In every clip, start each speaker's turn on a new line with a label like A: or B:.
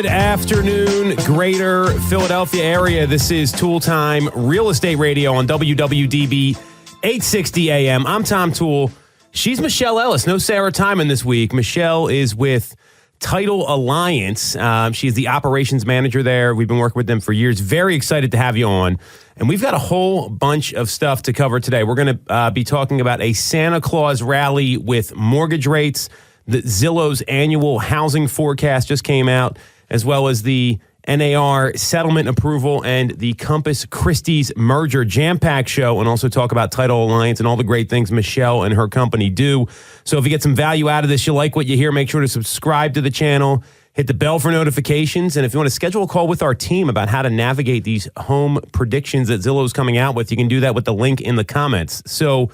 A: Good afternoon, greater Philadelphia area. This is Toole Time Real Estate Radio on WWDB 860 AM. I'm Tom Toole. She's Michelle Ellis. No Sarah Tymon this week. Michelle is with Title Alliance. She's the operations manager there. We've been working with them for years. Very excited to have you on. And we've got a whole bunch of stuff to cover today. We're going to be talking about a Santa Claus rally with mortgage rates. The Zillow's annual housing forecast just came out, as well as the NAR settlement approval and the Compass Christies Merger jam-packed show, and also talk about Title Alliance and all the great things Michelle and her company do. So if you get some value out of this, you like what you hear, make sure to subscribe to the channel, hit the bell for notifications, and if you want to schedule a call with our team about how to navigate these home predictions that Zillow's coming out with, you can do that with the link in the comments. So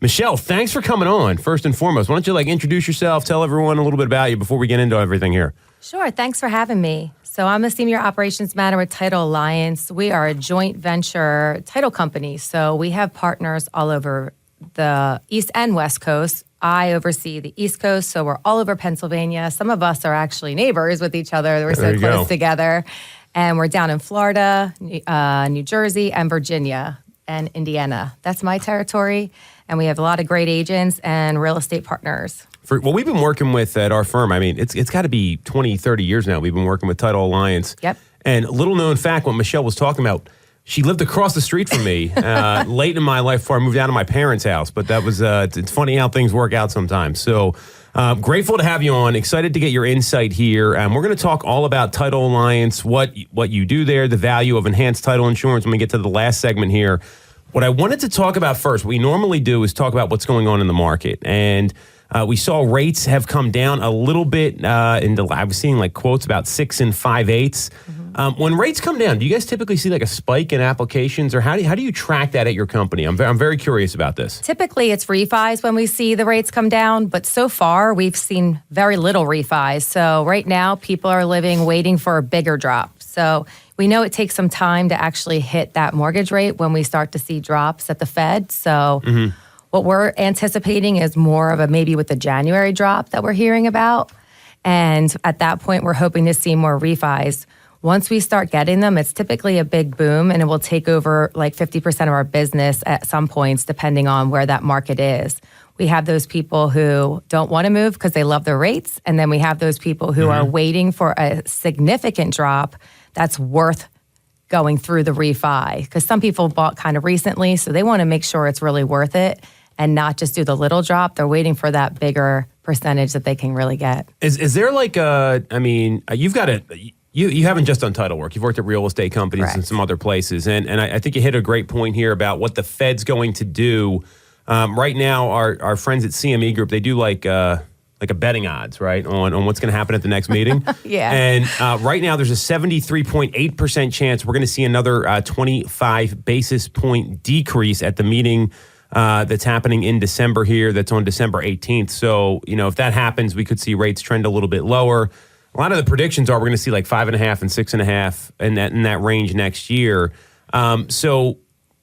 A: Michelle, thanks for coming on, first and foremost. Why don't you introduce yourself, tell everyone a little bit about you before we get into everything here.
B: Sure. Thanks for having me. So I'm a senior operations manager with Title Alliance. We are a joint venture title company. So we have partners all over the East and West Coast. I oversee the East Coast, so we're all over Pennsylvania. Some of us are actually neighbors with each other. We're so close together. And we're down in Florida, New Jersey, and Virginia, and Indiana. That's my territory. And we have a lot of great agents and real estate partners.
A: Well, we've been working with at our firm, I mean, it's got to be 20, 30 years now. We've been working with Title Alliance.
B: Yep.
A: And little known fact, what Michelle was talking about, she lived across the street from me late in my life before I moved out of my parents' house. But that was, it's funny how things work out sometimes. So grateful to have you on. Excited to get your insight here. We're going to talk all about Title Alliance, what you do there, the value of enhanced title insurance when we get to the last segment here. What I wanted to talk about first, what we normally do is talk about what's going on in the market. And we saw rates have come down a little bit. I was seeing quotes about 6 5/8. When rates come down, do you guys typically see a spike in applications, or how do you track that at your company? I'm very curious about this.
B: Typically, it's refis when we see the rates come down, but so far we've seen very little refis. So right now, people are waiting for a bigger drop. So we know it takes some time to actually hit that mortgage rate when we start to see drops at the Fed. So what we're anticipating is more of maybe with the January drop that we're hearing about. And at that point, we're hoping to see more refis. Once we start getting them, it's typically a big boom, and it will take over 50% of our business at some points, depending on where that market is. We have those people who don't want to move because they love their rates. And then we have those people who are waiting for a significant drop that's worth going through the refi. Because some people bought kind of recently, so they want to make sure it's really worth it and not just do the little drop. They're waiting for that bigger percentage that they can really get.
A: Is there you've got you haven't just done title work. You've worked at real estate companies
B: Correct.
A: and some other places. And I think you hit a great point here about what the Fed's going to do. Right now, our friends at CME Group, they do like a betting odds, right, on what's going to happen at the next meeting.
B: Yeah.
A: And right now, there's a 73.8% chance we're going to see another 25 basis point decrease at the meeting that's happening in December here. That's on December 18th. So, if that happens, we could see rates trend a little bit lower. A lot of the predictions are we're going to see 5.5 and 6.5 in that range next year. So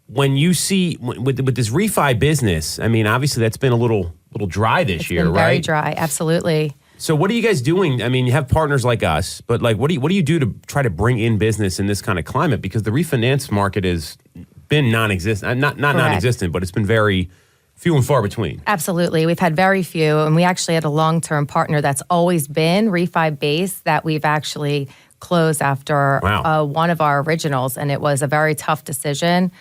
A: when you see with this refi business, obviously that's been a little dry this year, right?
B: Very dry, absolutely.
A: So what are you guys doing? You have partners like us, but what do you do to try to bring in business in this kind of climate? Because the refinance market has been non-existent, not non-existent, but it's been very few and far between.
B: Absolutely. We've had very few, and we actually had a long-term partner that's always been refi-based that we've actually closed after one of our originals, and it was a very tough decision.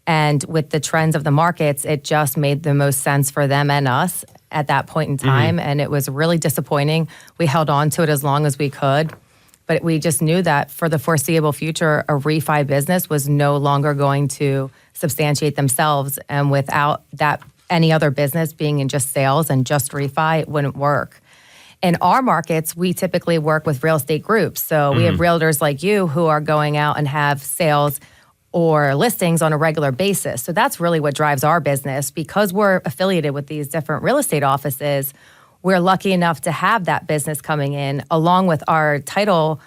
B: And with the trends of the markets, it just made the most sense for them and us at that point in time, and it was really disappointing. We held on to it as long as we could, but we just knew that for the foreseeable future, a refi business was no longer going to substantiate themselves, and without that any other business being in just sales and just refi, it wouldn't work. In our markets, we typically work with real estate groups. So we have realtors like you who are going out and have sales or listings on a regular basis. So that's really what drives our business. Because we're affiliated with these different real estate offices, we're lucky enough to have that business coming in along with our title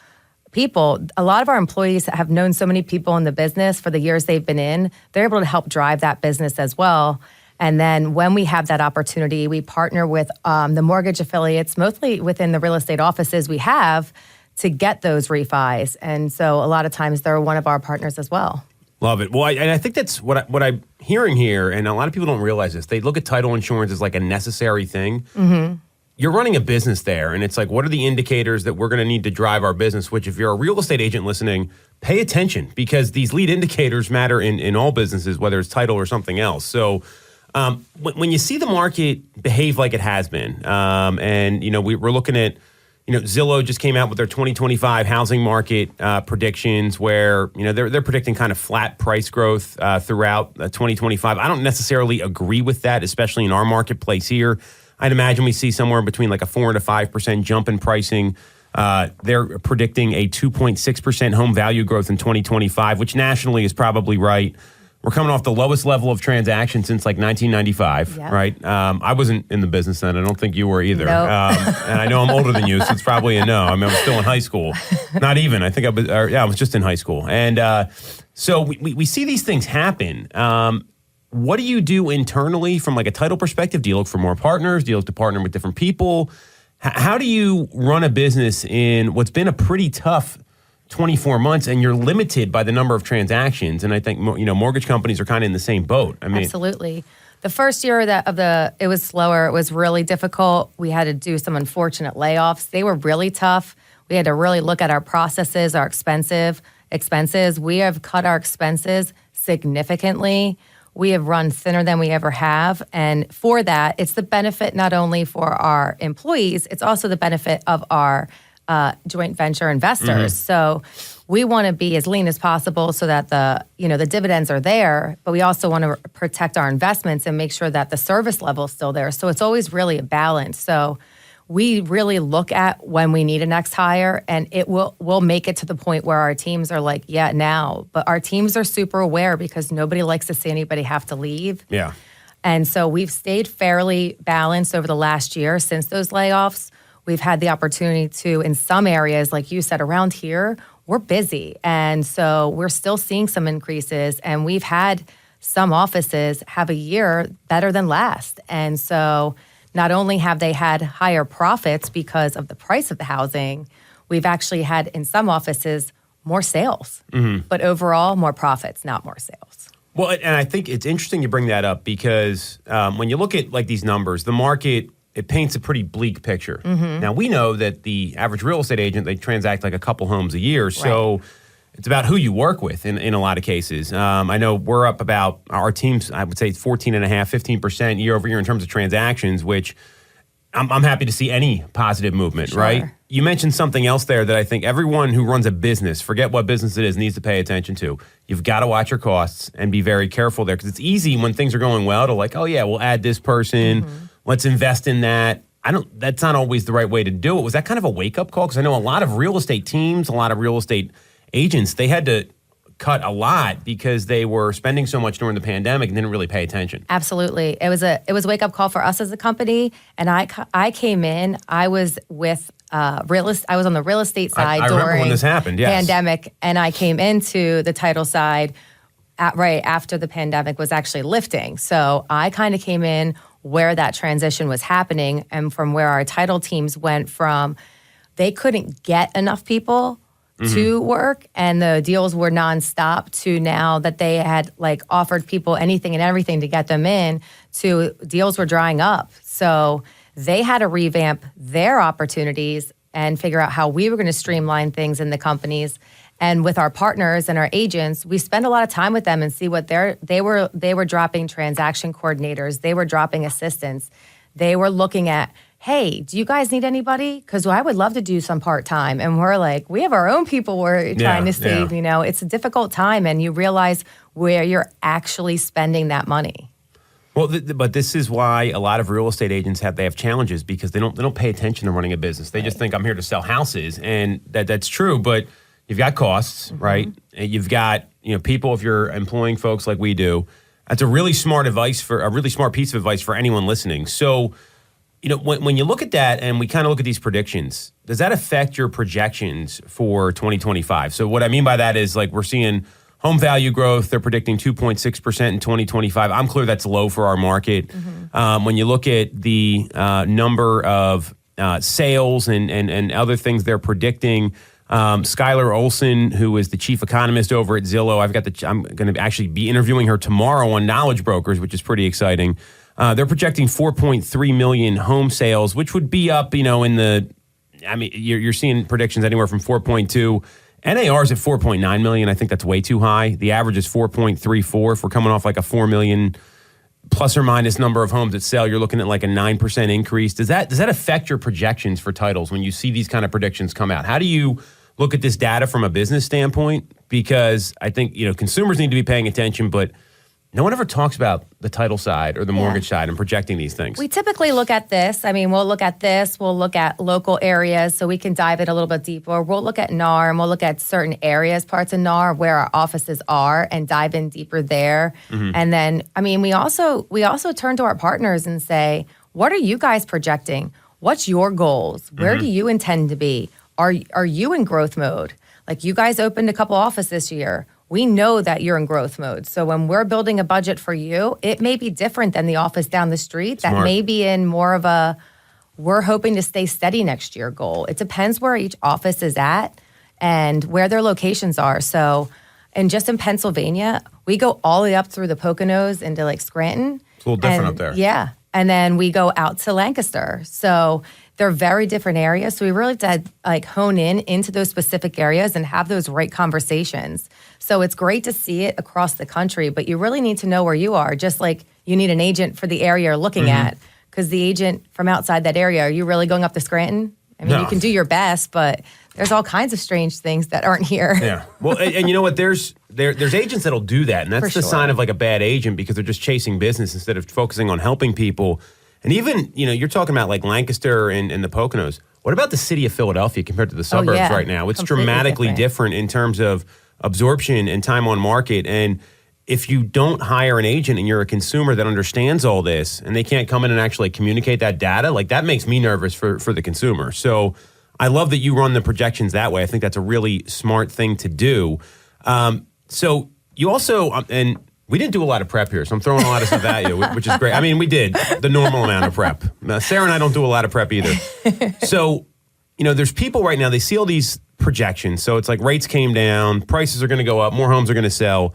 B: people. A lot of our employees have known so many people in the business for the years they've been in. They're able to help drive that business as well. And then when we have that opportunity, we partner with the mortgage affiliates, mostly within the real estate offices we have, to get those refis. And so a lot of times they're one of our partners as well.
A: Love it. Well, and I think that's what I'm hearing here, and a lot of people don't realize this. They look at title insurance as like a necessary thing. Mm-hmm. You're running a business there, and it's like, what are the indicators that we're going to need to drive our business? Which, if you're a real estate agent listening, pay attention, because these lead indicators matter in all businesses, whether it's title or something else. So when you see the market behave like it has been, and, we're looking at, Zillow just came out with their 2025 housing market predictions, where, they're predicting kind of flat price growth throughout 2025. I don't necessarily agree with that, especially in our marketplace here. I'd imagine we see somewhere between like a 4 and a 5% jump in pricing. They're predicting a 2.6% home value growth in 2025, which nationally is probably right. We're coming off the lowest level of transactions since like 1995, right? I wasn't in the business then. I don't think you were either.
B: Nope.
A: And I know I'm older than you, so it's probably a no. I mean, I was still in high school. Not even. I think I was just in high school. And so we see these things happen. What do you do internally from like a title perspective? Do you look for more partners? Do you look to partner with different people? How do you run a business in what's been a pretty tough 24 months, and you're limited by the number of transactions? And I think, mortgage companies are kind of in the same boat. I mean,
B: absolutely. The first year it was slower. It was really difficult. We had to do some unfortunate layoffs. They were really tough. We had to really look at our processes, our expenses. We have cut our expenses significantly. We have run thinner than we ever have. And for that, it's the benefit not only for our employees, it's also the benefit of our joint venture investors. So we want to be as lean as possible so that the dividends are there, but we also want to protect our investments and make sure that the service level is still there. So it's always really a balance. So we really look at when we need a next hire, and we'll make it to the point where our teams are like, yeah, now. But our teams are super aware, because nobody likes to see anybody have to leave.
A: Yeah.
B: And so we've stayed fairly balanced over the last year since those layoffs. We've had the opportunity to, in some areas, like you said, around here, we're busy. And so we're still seeing some increases, and we've had some offices have a year better than last. And so not only have they had higher profits because of the price of the housing, we've actually had, in some offices, more sales. Mm-hmm. But overall, more profits, not more sales.
A: Well, and I think it's interesting you bring that up, because when you look at like these numbers, the market, it paints a pretty bleak picture. Mm-hmm. Now, we know that the average real estate agent, they transact like a couple homes a year. So it's about who you work with in a lot of cases. I know we're up about, our teams, I would say 15% year over year in terms of transactions, which I'm happy to see any positive movement, right? You mentioned something else there that I think everyone who runs a business, forget what business it is, needs to pay attention to. You've got to watch your costs and be very careful there, because it's easy when things are going well to like, oh yeah, we'll add this person, let's invest in that. That's not always the right way to do it. Was that kind of a wake-up call? Because I know a lot of real estate teams, a lot of real estate agents, they had to cut a lot because they were spending so much during the pandemic and didn't really pay attention.
B: Absolutely. It was a wake-up call for us as a company. And I came in, I was with I was on the real estate side
A: I remember when this happened, yes.
B: Pandemic, and I came into the title side right after the pandemic was actually lifting. So I kind of came in where that transition was happening, and from where our title teams went from, they couldn't get enough people to work, and the deals were nonstop, to now that they had like offered people anything and everything to get them in, to deals were drying up. So they had to revamp their opportunities and figure out how we were going to streamline things in the companies. And with our partners and our agents, we spend a lot of time with them and see what they were dropping transaction coordinators, they were dropping assistants, they were looking at, hey, do you guys need anybody? Because I would love to do some part-time. And we're like, we have our own people we're trying to save. It's a difficult time, and you realize where you're actually spending that money.
A: Well, but this is why a lot of real estate agents have challenges, because they don't pay attention to running a business. They just think, I'm here to sell houses, and that's true. But you've got costs, right? And you've got people. If you're employing folks like we do, that's a really smart piece of advice for anyone listening. So, when you look at that, and we kind of look at these predictions, does that affect your projections for 2025? So what I mean by that is, like, we're seeing home value growth. They're predicting 2.6% in 2025. I'm clear that's low for our market. When you look at the number of sales and other things they're predicting. Skylar Olson, who is the chief economist over at Zillow, I'm going to actually be interviewing her tomorrow on Knowledge Brokers, which is pretty exciting. They're projecting 4.3 million home sales, which would be up, you're seeing predictions anywhere from 4.2. NAR is at 4.9 million. I think that's way too high. The average is 4.34. If we're coming off like a 4 million plus or minus number of homes that sell, you're looking at like a 9% increase. Does that affect your projections for titles when you see these kind of predictions come out? How do you look at this data from a business standpoint? Because I think, consumers need to be paying attention, but no one ever talks about the title side or the mortgage side and projecting these things.
B: We typically look at this. We'll look at this. We'll look at local areas so we can dive in a little bit deeper. We'll look at NAR and we'll look at certain areas, parts of NAR where our offices are and dive in deeper there. Mm-hmm. And then, we also turn to our partners and say, what are you guys projecting? What's your goals? Where do you intend to be? Are you in growth mode? Like you guys opened a couple offices this year. We know that you're in growth mode. So when we're building a budget for you, it may be different than the office down the street. Smart. That may be in more of a, we're hoping to stay steady next year goal. It depends where each office is at and where their locations are. So, and just in Pennsylvania, we go all the way up through the Poconos into like Scranton.
A: It's a little different up there.
B: Yeah. And then we go out to Lancaster. So they're very different areas. So we really have to hone into those specific areas and have those right conversations. So it's great to see it across the country, but you really need to know where you are, just like you need an agent for the area you're looking at, because the agent from outside that area, are you really going up to Scranton? No. You can do your best, but there's all kinds of strange things that aren't here.
A: Yeah. Well, and you know what? There's agents that'll do that, and that's the sign of like a bad agent because they're just chasing business instead of focusing on helping people. And even, you're talking about like Lancaster and the Poconos. What about the city of Philadelphia compared to the suburbs right now? It's completely dramatically different in terms of absorption and time on market. And if you don't hire an agent and you're a consumer that understands all this and they can't come in and actually communicate that data, like that makes me nervous for the consumer. So I love that you run the projections that way. I think that's a really smart thing to do. So you also, and we didn't do a lot of prep here, so I'm throwing a lot of stuff at you, which is great. We did the normal amount of prep. Sarah and I don't do a lot of prep either. So, there's people right now, they see all these projections. So it's like rates came down, prices are going to go up, more homes are going to sell,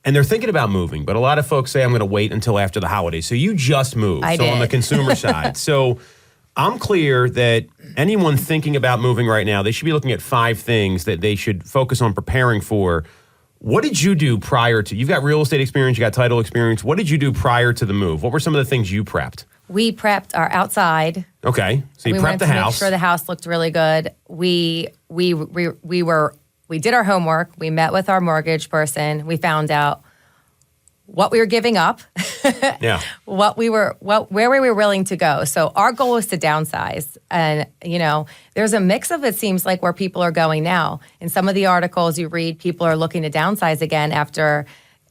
A: and they're thinking about moving. But a lot of folks say, I'm going to wait until after the holidays. So you just moved.
B: I did.
A: On the consumer side. So I'm clear that anyone thinking about moving right now, they should be looking at 5 things that they should focus on preparing for. What did you do prior to, you've got real estate experience, you got title experience. What did you do prior to the move? What were some of the things you prepped?
B: We prepped our outside.
A: Okay. So you prepped the house. We wanted to make
B: sure the house looked really good. We did our homework. We met with our mortgage person. We found out what we were giving up.
A: Yeah.
B: Where we were willing to go. So our goal was to downsize. And, there's a mix of it seems like where people are going now. In some of the articles you read, people are looking to downsize again after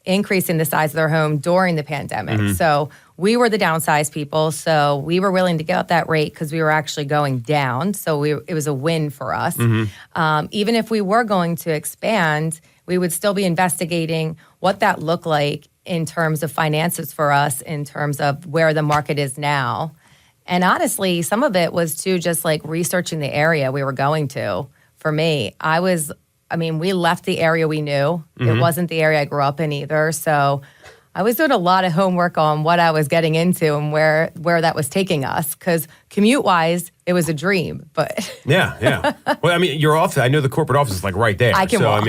B: increasing the size of their home during the pandemic. Mm-hmm. So we were the downsized people. So we were willing to get up that rate because we were actually going down. So it was a win for us. Mm-hmm. Even if we were going to expand, we would still be investigating what that looked like in terms of finances for us, in terms of where the market is now. And honestly, some of it was too just like researching the area we were going to. For me, we left the area we knew. Mm-hmm. It wasn't the area I grew up in either. So I was doing a lot of homework on what I was getting into and where that was taking us. Because commute-wise, it was a dream. But
A: yeah. Well, your office, I know the corporate office is like right there.
B: I can walk.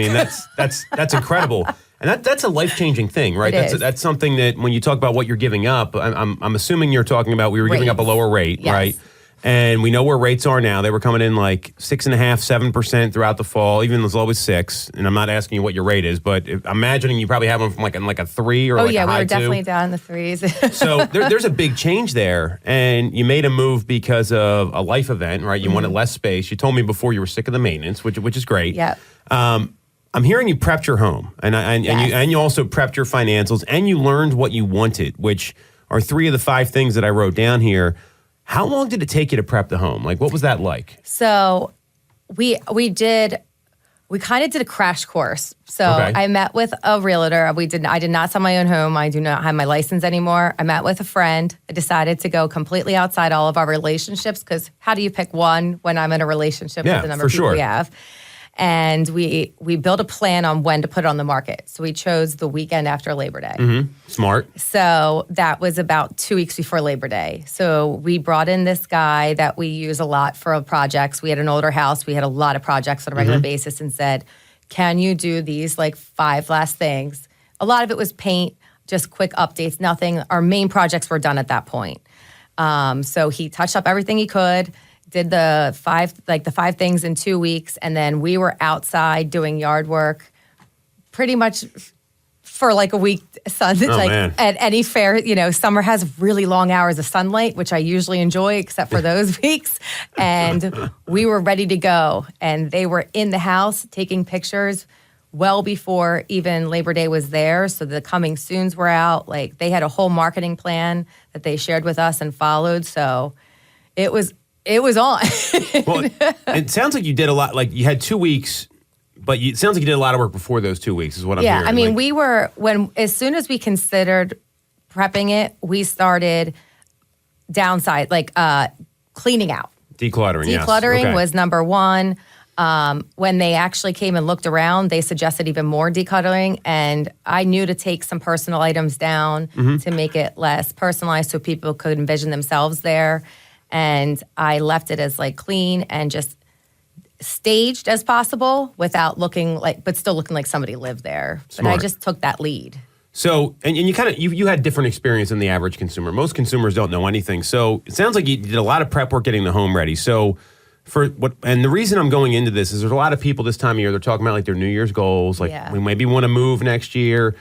A: That's incredible. And that's a life-changing thing, right? That's something that when you talk about what you're giving up, I'm assuming you're talking about we were giving up a lower rate, yes. Right? And we know where rates are now. They were coming in like 6.5%, 7% throughout the fall, even as low as 6%. And I'm not asking you what your rate is, but I'm imagining you probably have them from like a 3 or like a high 2. Oh yeah, we were
B: definitely down in the 3s.
A: So there's a big change there, and you made a move because of a life event, right? You wanted less space. You told me before you were sick of the maintenance, which is great.
B: Yeah.
A: I'm hearing you prepped your home, and you also prepped your financials, and you learned what you wanted, which are 3 of the 5 things that I wrote down here. How long did it take you to prep the home? Like, what was that like?
B: So we we kind of did a crash course. So I met with a realtor. I did not sell my own home. I do not have my license anymore. I met with a friend. I decided to go completely outside all of our relationships because how do you pick one when I'm in a relationship with the number of people we have? And we built a plan on when to put it on the market. So we chose the weekend after Labor Day.
A: Mm-hmm. Smart.
B: So that was about 2 weeks before Labor Day. So we brought in this guy that we use a lot for projects. We had an older house. We had a lot of projects on a regular basis and said, can you do these like 5 last things? A lot of it was paint, just quick updates, nothing. Our main projects were done at that point. So he touched up everything he could. Did the 5 things in 2 weeks, and then we were outside doing yard work pretty much for like a week. At any fair, summer has really long hours of sunlight, which I usually enjoy, except for those weeks. And we were ready to go, and they were in the house taking pictures well before even Labor Day was there. So the coming soons were out. Like they had a whole marketing plan that they shared with us and followed. So it was on.
A: Well, it sounds like you did a lot. Like you had 2 weeks, but it sounds like you did a lot of work before those 2 weeks is what I'm hearing.
B: Yeah, I mean, as soon as we considered prepping it, we started cleaning out.
A: Decluttering, yes.
B: Decluttering was number one. When they actually came and looked around, they suggested even more decluttering. And I knew to take some personal items down to make it less personalized so people could envision themselves there. And I left it as like clean and just staged as possible without but still looking like somebody lived there.
A: Smart.
B: But I just took that lead.
A: So, and you kind of, you had different experience than the average consumer. Most consumers don't know anything. So it sounds like you did a lot of prep work getting the home ready. So and the reason I'm going into this is there's a lot of people this time of year, they're talking about like their New Year's goals. Like we maybe want to move next year.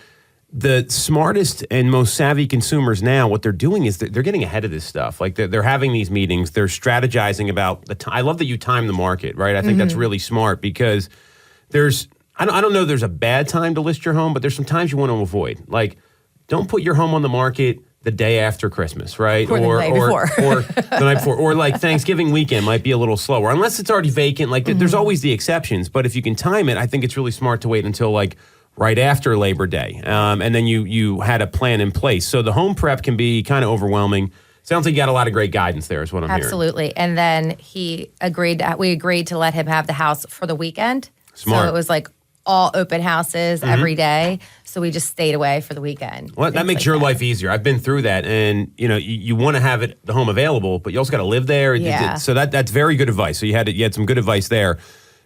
A: The smartest and most savvy consumers now, what they're doing is they're getting ahead of this stuff. Like they're having these meetings, they're strategizing about I love that you time the market, right? I think that's really smart because I don't know there's a bad time to list your home, but there's some times you want to avoid. Like don't put your home on the market the day after Christmas, right?
B: Or the night before.
A: Or the night before. Or like Thanksgiving weekend might be a little slower. Unless it's already vacant. Like there's always the exceptions. But if you can time it, I think it's really smart to wait until like right after Labor Day. And then you had a plan in place. So the home prep can be kind of overwhelming. Sounds like you got a lot of great guidance there is what I'm hearing.
B: Absolutely. And then we agreed to let him have the house for the weekend.
A: Smart.
B: So it was like all open houses every day. So we just stayed away for the weekend.
A: Well, that makes your life easier. I've been through that. And, you want to have the home available, but you also got to live there.
B: Yeah.
A: So that's very good advice. So you had some good advice there.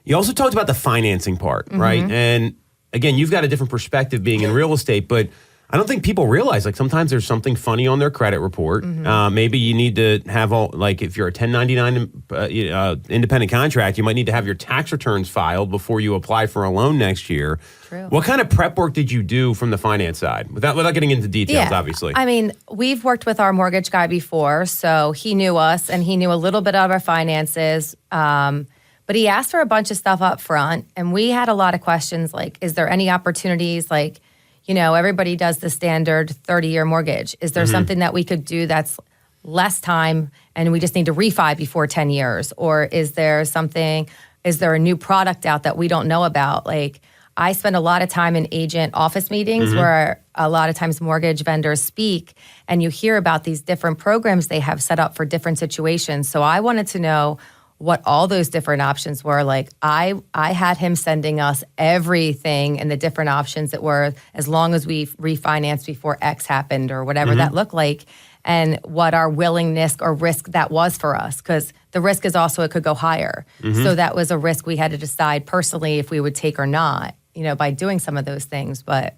A: You also talked about the financing part, right? And again, you've got a different perspective being in real estate, but I don't think people realize, like, sometimes there's something funny on their credit report. Maybe you need to have if you're a 1099 independent contract, you might need to have your tax returns filed before you apply for a loan next year.
B: True.
A: What kind of prep work did you do from the finance side? Without getting into details, obviously.
B: I mean, we've worked with our mortgage guy before, so he knew us and he knew a little bit of our finances. But he asked for a bunch of stuff up front, and we had a lot of questions like, is there any opportunities like, everybody does the standard 30-year mortgage. Is there something that we could do that's less time and we just need to refi before 10 years? Or is there a new product out that we don't know about? Like, I spend a lot of time in agent office meetings where a lot of times mortgage vendors speak and you hear about these different programs they have set up for different situations. So I wanted to know what all those different options were. Like I had him sending us everything and the different options that were as long as we refinanced before X happened or whatever that looked like, and what our willingness or risk that was for us. Because the risk is also it could go higher. So that was a risk we had to decide personally if we would take or not, by doing some of those things. But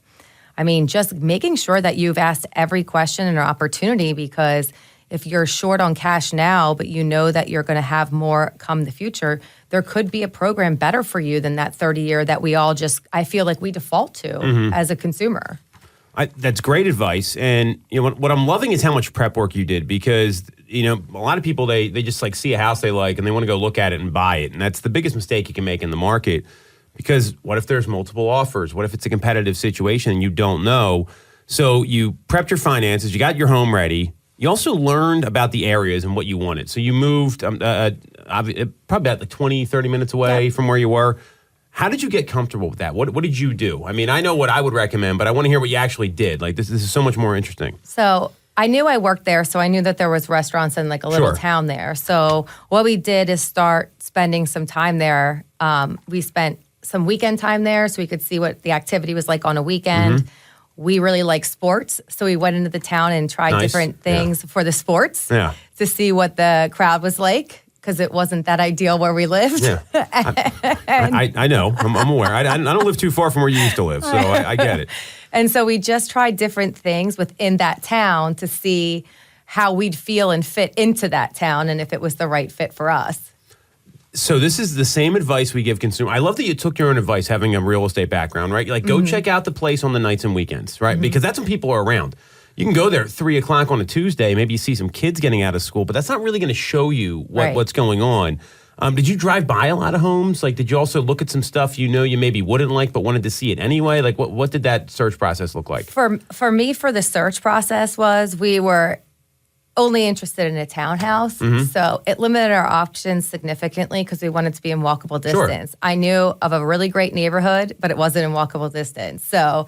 B: I mean, just making sure that you've asked every question and opportunity, because if you're short on cash now, but you know that you're going to have more come the future, there could be a program better for you than that 30-year that we all I feel like we default to as a consumer.
A: That's great advice. And what I'm loving is how much prep work you did, because a lot of people, they just like see a house they like and they want to go look at it and buy it. And that's the biggest mistake you can make in the market, because what if there's multiple offers? What if it's a competitive situation and you don't know? So you prepped your finances, you got your home ready. You also learned about the areas and what you wanted. So you moved probably about 20, 30 minutes away from where you were. How did you get comfortable with that? What did you do? I mean, I know what I would recommend, but I want to hear what you actually did. Like, this is so much more interesting.
B: So I knew I worked there, so I knew that there was restaurants in like a little town there. So what we did is start spending some time there. We spent some weekend time there so we could see what the activity was like on a weekend. We really like sports, so we went into the town and tried different things for the sports to see what the crowd was like, because it wasn't that ideal where we lived.
A: Yeah. I know. I'm aware. I don't live too far from where you used to live, so I get it.
B: And so we just tried different things within that town to see how we'd feel and fit into that town and if it was the right fit for us.
A: So this is the same advice we give consumers. I love that you took your own advice, having a real estate background, right? Like, go check out the place on the nights and weekends, right? Because that's when people are around. You can go there at 3 o'clock on a Tuesday. Maybe you see some kids getting out of school, but that's not really going to show you what's going on. Did you drive by a lot of homes? Like, did you also look at some stuff you maybe wouldn't like but wanted to see it anyway? Like, what did that search process look like?
B: For me, for the search process we were only interested in a townhouse. So it limited our options significantly because we wanted to be in walkable distance. I knew of a really great neighborhood, but it wasn't in walkable distance. So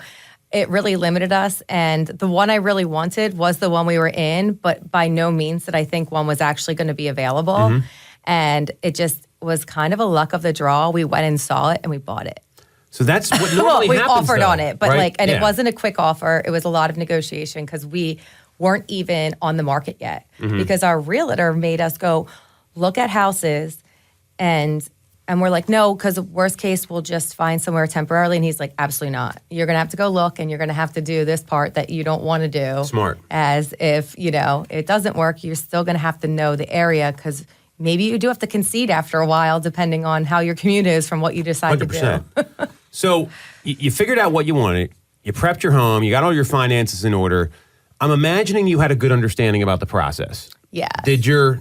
B: it really limited us. And the one I really wanted was the one we were in, but by no means did I think one was actually going to be available. And it just was kind of a luck of the draw. We went and saw it and we bought it.
A: So that's what normally
B: we
A: happens,
B: offered on it, but
A: it
B: wasn't a quick offer. It was a lot of negotiation because we weren't even on the market yet. Because our realtor made us go look at houses and we're like, no, because worst case, we'll just find somewhere temporarily. And he's like, absolutely not. You're going to have to go look and you're going to have to do this part that you don't want to do.
A: Smart.
B: As if, it doesn't work, you're still going to have to know the area because maybe you do have to concede after a while, depending on how your commute is from what you decide 100%. To do.
A: So you figured out what you wanted. You prepped your home. You got all your finances in order. I'm imagining you had a good understanding about the process.
B: Yeah.
A: Did your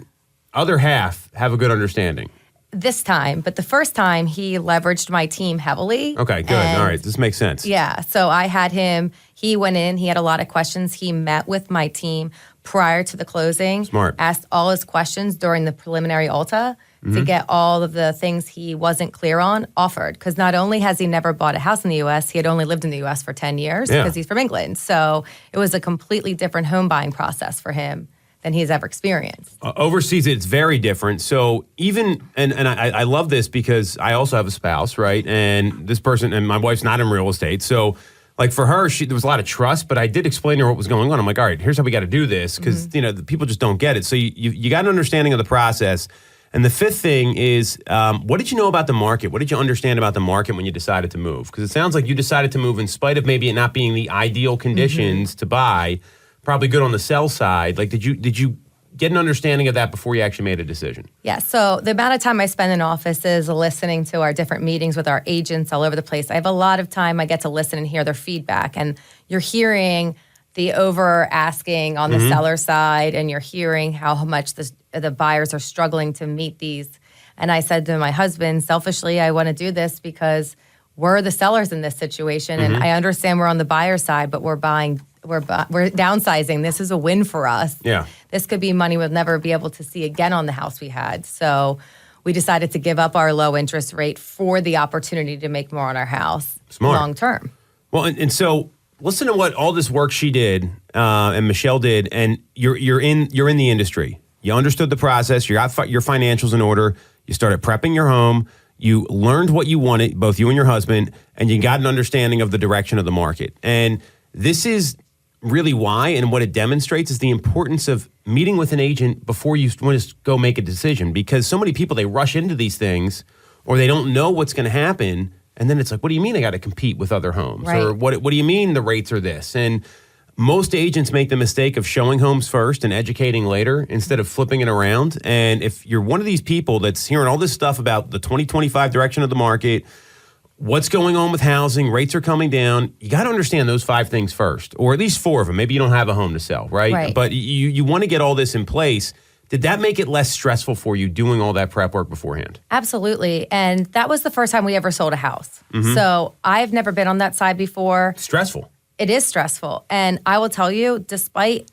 A: other half have a good understanding?
B: This time, but the first time he leveraged my team heavily.
A: Okay, good. All right, this makes sense.
B: Yeah, so I had him, he went in, he had a lot of questions. He met with my team prior to the closing.
A: Smart.
B: Asked all his questions during the preliminary Ulta to get all of the things he wasn't clear on offered. Because not only has he never bought a house in the U.S., he had only lived in the U.S. for 10 years because he's from England. So it was a completely different home buying process for him than he's ever experienced.
A: Overseas, it's very different. So even, and I love this because I also have a spouse, right? And this person, and my wife's not in real estate. So like for her, there was a lot of trust, but I did explain to her what was going on. I'm like, all right, here's how we got to do this because, the people just don't get it. So you got an understanding of the process. And the fifth thing is, what did you know about the market? What did you understand about the market when you decided to move? Because it sounds like you decided to move in spite of maybe it not being the ideal conditions to buy. Probably good on the sell side. Like, did you get an understanding of that before you actually made a decision?
B: Yeah, so the amount of time I spend in office is listening to our different meetings with our agents all over the place. I have a lot of time I get to listen and hear their feedback. And you're hearing the over asking on the seller side, and you're hearing how much the buyers are struggling to meet these. And I said to my husband, selfishly, I want to do this because we're the sellers in this situation. And I understand we're on the buyer side, but we're downsizing. This is a win for us.
A: Yeah.
B: This could be money we'll never be able to see again on the house we had. So we decided to give up our low interest rate for the opportunity to make more on our house.
A: Smart.
B: Long term.
A: Well, and so listen to what all this work she did and Michelle did, and you're in the industry. You understood the process. You got your financials in order. You started prepping your home. You learned what you wanted, both you and your husband, and you got an understanding of the direction of the market. And this is really why, and what it demonstrates is the importance of meeting with an agent before you want to go make a decision. Because so many people, they rush into these things or they don't know what's going to happen. And then it's like, what do you mean I got to compete with other homes?
B: Right.
A: Or what do you mean the rates are this? And most agents make the mistake of showing homes first and educating later instead of flipping it around. And if you're one of these people that's hearing all this stuff about the 2025 direction of the market, what's going on with housing, rates are coming down, you got to understand those 5 things first, or at least 4 of them. Maybe you don't have a home to sell, right? But you want to get all this in place. Did that make it less stressful for you doing all that prep work beforehand?
B: Absolutely. And that was the first time we ever sold a house. So I've never been on that side before.
A: Stressful.
B: It is stressful. And I will tell you, despite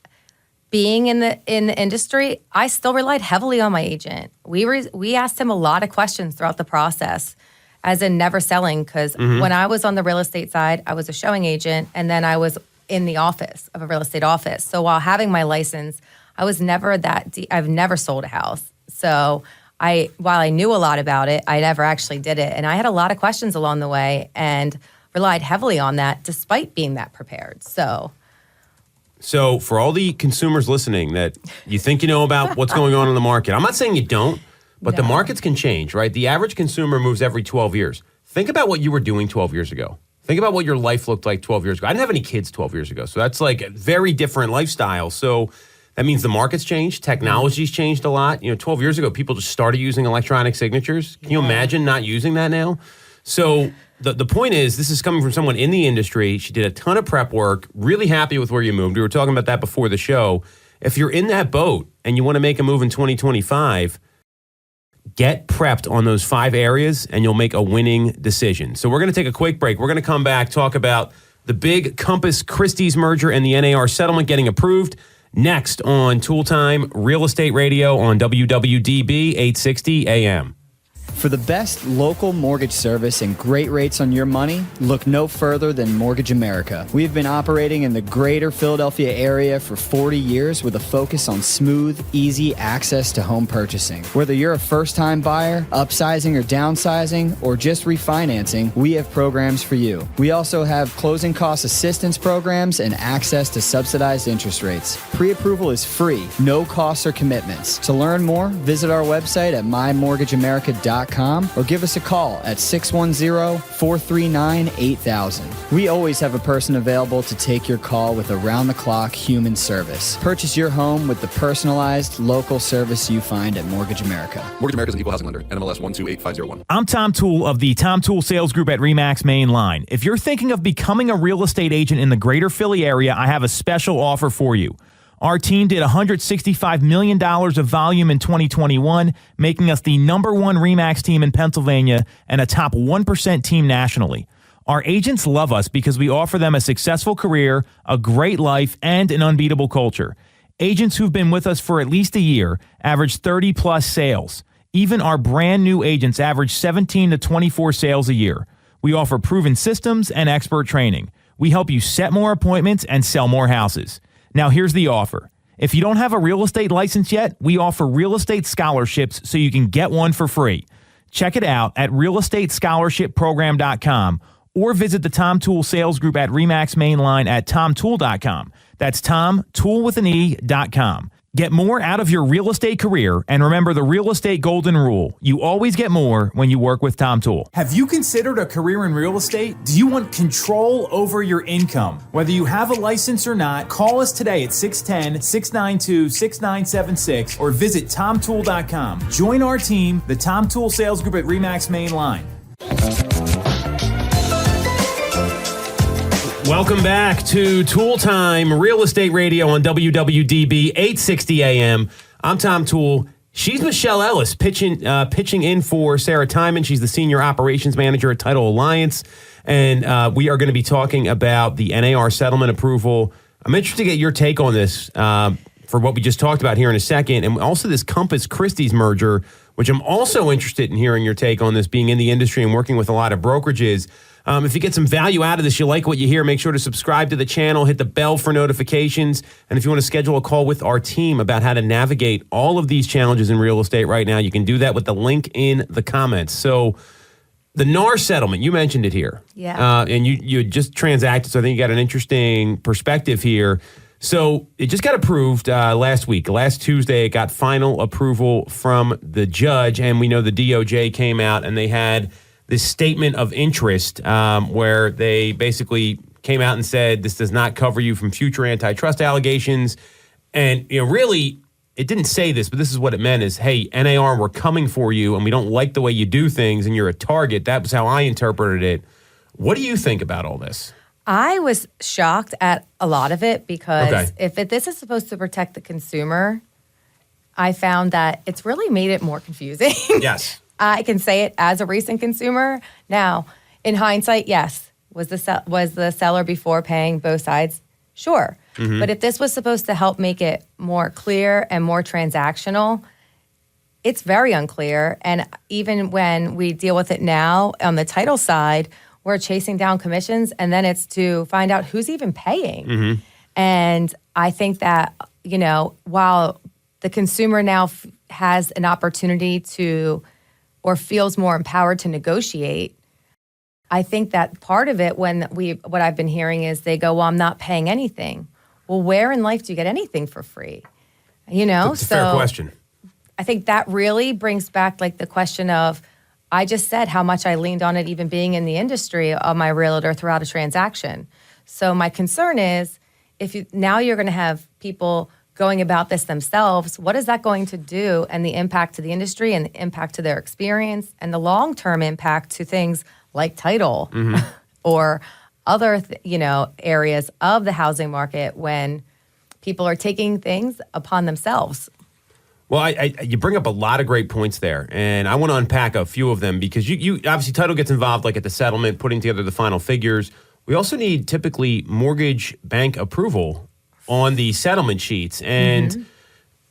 B: being in the industry, I still relied heavily on my agent. We asked him a lot of questions throughout the process. as in never selling, because when I was on the real estate side, I was a showing agent, and then I was in the office of a real estate office. So while having my license, I was never I've never sold a house. So while I knew a lot about it, I never actually did it. And I had a lot of questions along the way and relied heavily on that despite being that prepared. So
A: for all the consumers listening that you think you know about what's going on in the market, I'm not saying you don't, but the markets can change, right? The average consumer moves every 12 years. Think about what you were doing 12 years ago. Think about what your life looked like 12 years ago. I didn't have any kids 12 years ago, so that's like a very different lifestyle. So that means the market's changed. Technology's changed a lot. 12 years ago, people just started using electronic signatures. Can you imagine not using that now? So the point is, this is coming from someone in the industry. She did a ton of prep work, really happy with where you moved. We were talking about that before the show. If you're in that boat and you want to make a move in 2025, get prepped on those 5 areas and you'll make a winning decision. So we're going to take a quick break. We're going to come back, talk about the big Compass Christies merger and the NAR settlement getting approved. Next on Toole Time Real Estate Radio on WWDB 860 AM.
C: For the best local mortgage service and great rates on your money, look no further than Mortgage America. We have been operating in the greater Philadelphia area for 40 years with a focus on smooth, easy access to home purchasing. Whether you're a first-time buyer, upsizing or downsizing, or just refinancing, we have programs for you. We also have closing cost assistance programs and access to subsidized interest rates. Pre-approval is free, no costs or commitments. To learn more, visit our website at mymortgageamerica.com or give us a call at 610-439-8000. We always have a person available to take your call with around-the-clock human service. Purchase your home with the personalized local service you find at Mortgage America.
D: Mortgage America is an equal housing lender. NMLS 128501.
E: I'm Tom Toole of the Tom Toole Sales Group at RE/MAX Main Line. If you're thinking of becoming a real estate agent in the greater Philly area, I have a special offer for you. Our team did $165 million of volume in 2021, making us the #1 RE/MAX team in Pennsylvania and a top 1% team nationally. Our agents love us because we offer them a successful career, a great life, and an unbeatable culture. Agents who've been with us for at least a year average 30-plus sales. Even our brand new agents average 17 to 24 sales a year. We offer proven systems and expert training. We help you set more appointments and sell more houses. Now, here's the offer. If you don't have a real estate license yet, we offer real estate scholarships so you can get one for free. Check it out at realestatescholarshipprogram.com or visit the Tom Toole Sales Group at RE/MAX Main Line at tomtoole.com. That's tomtoole.com. Get more out of your real estate career, and remember the real estate golden rule. You always get more when you work with Tom Toole.
F: Have you considered a career in real estate? Do you want control over your income? Whether you have a license or not, call us today at 610-692-6976 or visit tomtoole.com. Join our team, the Tom Toole Sales Group at RE/MAX Main Line.
A: Welcome back to Toole Time Real Estate Radio on WWDB 860 AM. I'm Tom Toole. She's Michelle Ellis, pitching in for Sarah Tymon. She's the Senior Operations Manager at Title Alliance. And we are going to be talking about the NAR settlement approval. I'm interested to get your take on this for what we just talked about here in a second. And also this Compass Christies merger, which I'm also interested in hearing your take on this, being in the industry and working with a lot of brokerages. If you get some value out of this, you like what you hear, make sure to subscribe to the channel, hit the bell for notifications. And if you want to schedule a call with our team about how to navigate all of these challenges in real estate right now, you can do that with the link in the comments. So the NAR settlement, you mentioned it here.
B: Yeah.
A: And you just transacted, so I think you got an interesting perspective here. So it just got approved last week. Last Tuesday, it got final approval from the judge, and we know the DOJ came out and they had this statement of interest where they basically came out and said this does not cover you from future antitrust allegations. And, really, it didn't say this, but this is what it meant is, hey, NAR, we're coming for you, and we don't like the way you do things, and you're a target. That was how I interpreted it. What do you think about all this?
B: I was shocked at a lot of it because this is supposed to protect the consumer, I found that it's really made it more confusing.
A: Yes.
B: I can say it as a recent consumer. Now, in hindsight, yes. Was the seller before paying both sides? Sure. Mm-hmm. But if this was supposed to help make it more clear and more transactional, it's very unclear. And even when we deal with it now on the title side, we're chasing down commissions, and then it's to find out who's even paying. And I think that, while the consumer now has an opportunity to, or feels more empowered to negotiate, I think that part of it, what I've been hearing is they go, well, I'm not paying anything. Well, where in life do you get anything for free?
A: It's a fair question.
B: I think that really brings back like the question of, I just said how much I leaned on it even being in the industry of my realtor throughout a transaction. So my concern is, now you're going to have people going about this themselves, what is that going to do, and the impact to the industry and the impact to their experience and the long-term impact to things like title or other areas of the housing market when people are taking things upon themselves.
A: Well, you bring up a lot of great points there, and I want to unpack a few of them because you obviously title gets involved like at the settlement, putting together the final figures. We also need typically mortgage bank approval on the settlement sheets, and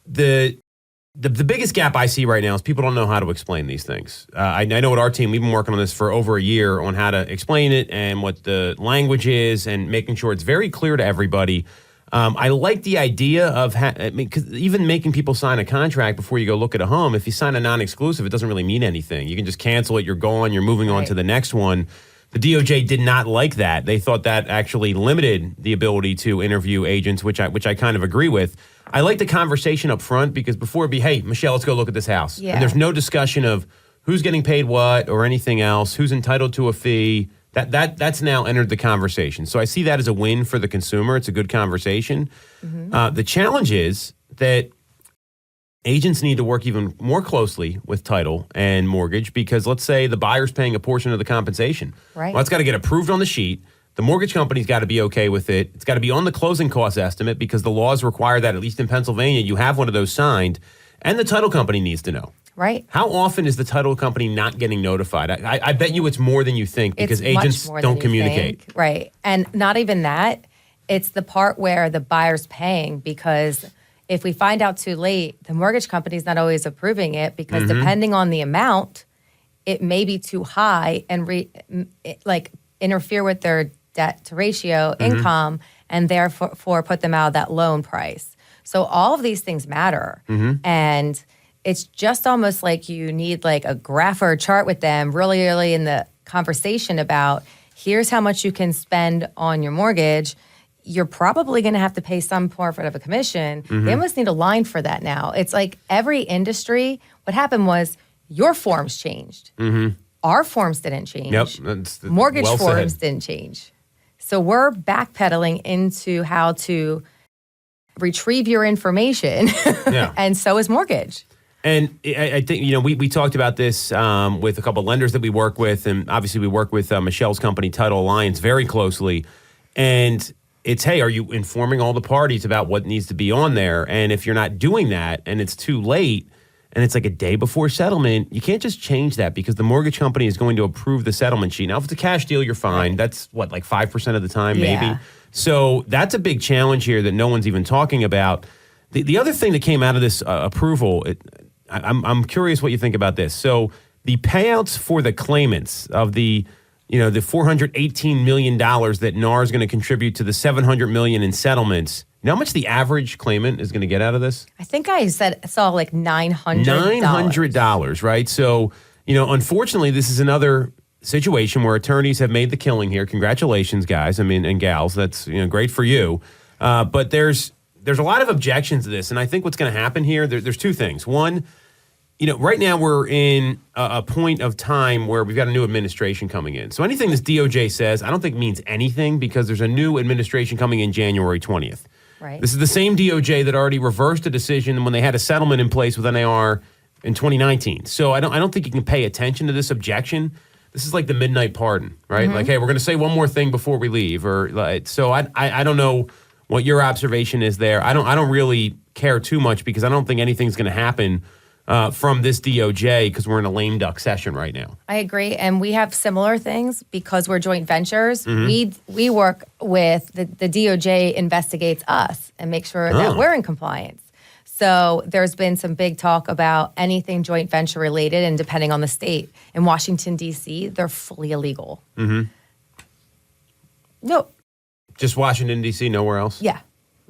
A: the biggest gap I see right now is people don't know how to explain these things. I know at our team we've been working on this for over a year on how to explain it and what the language is, and making sure it's very clear to everybody. I like the idea of because even making people sign a contract before you go look at a home. If you sign a non-exclusive, it doesn't really mean anything. You can just cancel it. You're gone. You're moving on to the next one. The DOJ did not like that. They thought that actually limited the ability to interview agents, which I kind of agree with. I like the conversation up front because before it'd be, hey, Michelle, let's go look at this house. Yeah. And there's no discussion of who's getting paid what or anything else, who's entitled to a fee. That's now entered the conversation. So I see that as a win for the consumer. It's a good conversation. The challenge is that agents need to work even more closely with title and mortgage because let's say the buyer's paying a portion of the compensation.
B: Right.
A: Well, it's got to get approved on the sheet. The mortgage company's got to be okay with it. It's got to be on the closing cost estimate because the laws require that, at least in Pennsylvania, you have one of those signed. And the title company needs to know.
B: Right.
A: How often is the title company not getting notified? I bet you it's more than you think because agents don't communicate.
B: Right. And not even that. It's the part where the buyer's paying because if we find out too late, the mortgage company's not always approving it because depending on the amount, it may be too high and interfere with their debt to ratio income and therefore put them out of that loan price. So all of these things matter. And it's just almost like you need like a graph or a chart with them really early in the conversation about here's how much you can spend on your mortgage. You're probably going to have to pay some part of a commission. They almost need a line for that now. It's like every industry, what happened was your forms changed. Our forms didn't change. Mortgage forms didn't change. So we're backpedaling into how to retrieve your information. And so is mortgage.
A: And I think, we talked about this with a couple of lenders that we work with. And obviously we work with Michelle's company, Title Alliance, very closely. And it's, hey, are you informing all the parties about what needs to be on there? And if you're not doing that and it's too late and it's like a day before settlement, you can't just change that because the mortgage company is going to approve the settlement sheet. Now, if it's a cash deal, you're fine. That's what, like 5% of the time, maybe? So that's a big challenge here that no one's even talking about. The other thing that came out of this approval, I'm curious what you think about this. So the payouts for the claimants of the $418 million that NAR is going to contribute to the $700 million in settlements. You know how much the average claimant is going to get out of this?
B: I think I saw like $900.
A: $900, right? So, unfortunately, this is another situation where attorneys have made the killing here. Congratulations, guys. And gals. That's great for you. But there's a lot of objections to this, and I think what's going to happen here, there's two things. One, right now we're in a point of time where we've got a new administration coming in. So anything this DOJ says, I don't think means anything because there's a new administration coming in January 20th.
B: Right.
A: This is the same DOJ that already reversed a decision when they had a settlement in place with NAR in 2019. So I don't think you can pay attention to this objection. This is like the midnight pardon, right? Like, hey, we're going to say one more thing before we leave, so I don't know what your observation is there. I don't really care too much because I don't think anything's going to happen from this DOJ because we're in a lame duck session right now.
B: I agree. And we have similar things because we're joint ventures. We work with the DOJ investigates us and make sure that we're in compliance. So there's been some big talk about anything joint venture related, and depending on the state. In Washington, D.C., they're fully illegal.
A: Mm-hmm.
B: No.
A: Just Washington, D.C., nowhere else?
B: Yeah.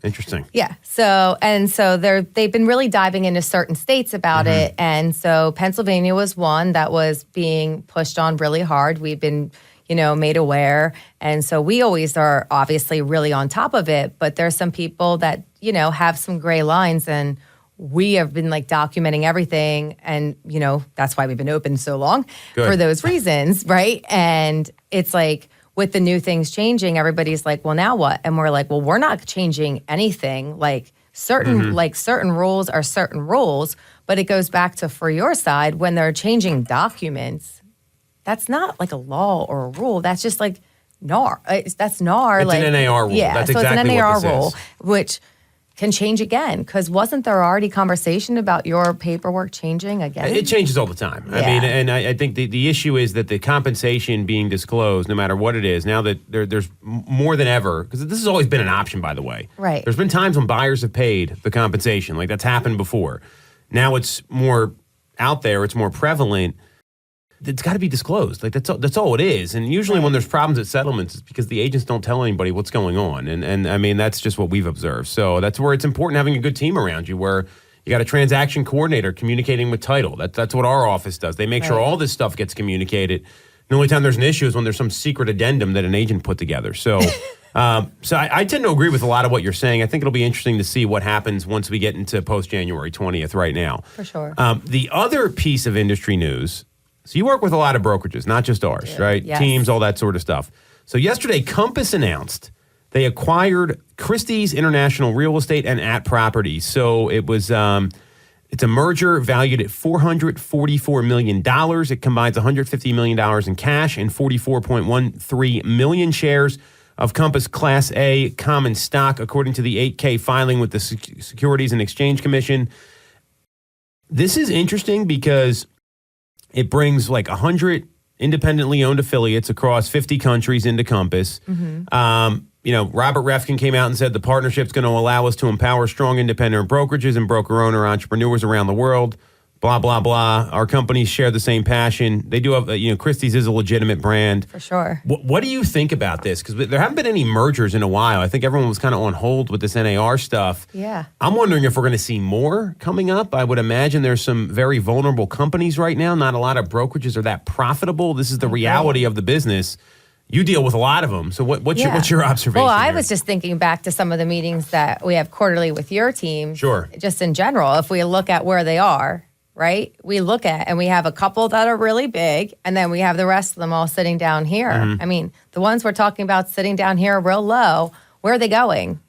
A: Interesting.
B: Yeah. So they've been really diving into certain states about it. And so Pennsylvania was one that was being pushed on really hard. We've been, made aware. And so we always are obviously really on top of it. But there's some people that, have some gray lines, and we have been documenting everything. And, that's why we've been open so long for those reasons. Right. And it's with the new things changing, everybody's like, well, now what? And we're like, well, we're not changing anything. Certain rules are certain rules, but it goes back to, for your side, when they're changing documents, that's not a law or a rule. That's just NAR. That's NAR.
A: It's an NAR rule.
B: Yeah,
A: that's
B: so
A: exactly
B: it's an NAR
A: what this
B: rule,
A: is.
B: which can change again. Because wasn't there already conversation about your paperwork changing again?
A: It changes all the time.
B: Yeah.
A: I mean, and I think the issue is that the compensation being disclosed, no matter what it is, now that there's more than ever, because this has always been an option, by the way.
B: Right.
A: There's been times when buyers have paid the compensation. That's happened before. Now it's more out there. It's more prevalent. It's got to be disclosed. That's all it is. And usually when there's problems at settlements, it's because the agents don't tell anybody what's going on. And I mean, that's just what we've observed. So that's where it's important having a good team around you, where you got a transaction coordinator communicating with title. That's what our office does. They make sure all this stuff gets communicated. The only time there's an issue is when there's some secret addendum that an agent put together. So I tend to agree with a lot of what you're saying. I think it'll be interesting to see what happens once we get into post-January 20th right now.
B: For sure.
A: The other piece of industry news, so you work with a lot of brokerages, not just ours, right?
B: Yes.
A: Teams, all that sort of stuff. So yesterday, Compass announced they acquired Christie's International Real Estate and At Properties. So it was it's a merger valued at $444 million. It combines $150 million in cash and 44.13 million shares of Compass Class A common stock, according to the 8K filing with the Securities and Exchange Commission. This is interesting because it brings 100 independently owned affiliates across 50 countries into Compass. Robert Refkin came out and said the partnership's going to allow us to empower strong independent brokerages and broker-owner entrepreneurs around the world. Blah, blah, blah. Our companies share the same passion. They do have, Christie's is a legitimate brand.
B: For sure.
A: What do you think about this? Because there haven't been any mergers in a while. I think everyone was kind of on hold with this NAR stuff.
B: Yeah.
A: I'm wondering if we're going to see more coming up. I would imagine there's some very vulnerable companies right now. Not a lot of brokerages are that profitable. This is the reality of the business. You deal with a lot of them. So what's your observation?
B: Well, I
A: here?
B: was just thinking back to some of the meetings that we have quarterly with your team.
A: Sure.
B: Just in general, if we look at where they are, right? We look at, and we have a couple that are really big, and then we have the rest of them all sitting down here. I mean, the ones we're talking about sitting down here real low, where are they going?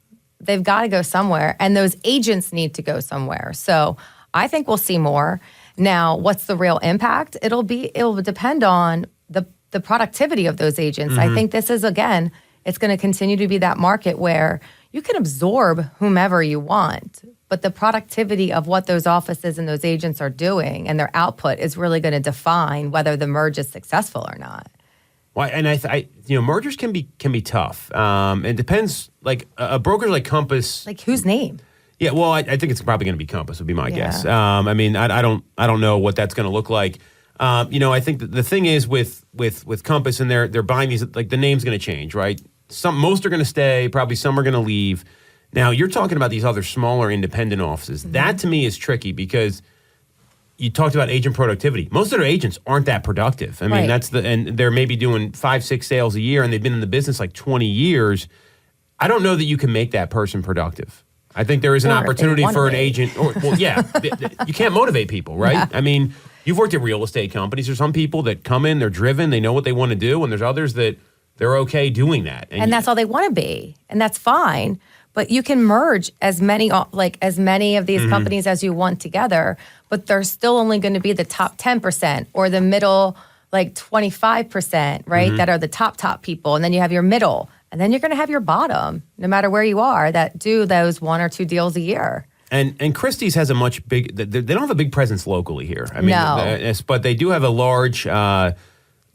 B: They've got to go somewhere, and those agents need to go somewhere. So I think we'll see more. Now, what's the real impact? It will depend on the productivity of those agents. I think this is, again, it's going to continue to be that market where you can absorb whomever you want, but the productivity of what those offices and those agents are doing and their output is really going to define whether the merge is successful or not.
A: Well, and mergers can be tough. It depends. A broker like Compass,
B: Whose name?
A: Yeah, well, I think it's probably going to be Compass. Would be my guess. I mean, I don't know what that's going to look like. I think the thing is with Compass, and they're buying these. The name's going to change, right? Most are going to stay. Probably some are going to leave. Now, you're talking about these other smaller independent offices. That, to me, is tricky because you talked about agent productivity. Most of their agents aren't that productive. I mean, and they're maybe doing 5-6 sales a year, and they've been in the business 20 years. I don't know that you can make that person productive. I think there is an opportunity for an agent. You can't motivate people, right? Yeah. I mean, you've worked at real estate companies. There's some people that come in, they're driven, they know what they want to do, and there's others that they're okay doing that.
B: And that's all they want to be, and that's fine. But you can merge as many of these companies as you want together, but they're still only going to be the top 10% or the middle 25%, right? That are the top people. And then you have your middle, and then you're going to have your bottom, no matter where you are, that do those 1 or 2 deals a year. And Christie's has they don't have a big presence locally here. I mean, no.
A: But they do have a large,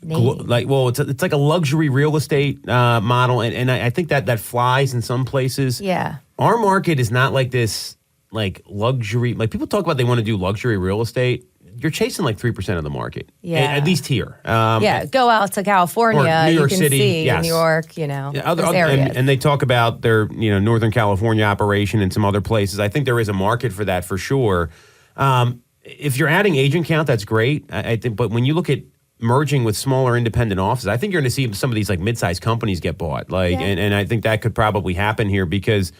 A: it's like a luxury real estate model, and I think that flies in some places.
B: Yeah,
A: our market is not like this like luxury, like people talk about they want to do luxury real estate. You're chasing like 3% of the market.
B: Yeah.
A: At least here.
B: Go out to California.
A: New York
B: you can
A: City,
B: see
A: yes.
B: New York, those areas.
A: And they talk about their, Northern California operation and some other places. I think there is a market for that for sure. If you're adding agent count, that's great. I think, but when you look at merging with smaller independent offices, I think you're going to see some of these like mid-sized companies get bought. And I think that could probably happen here because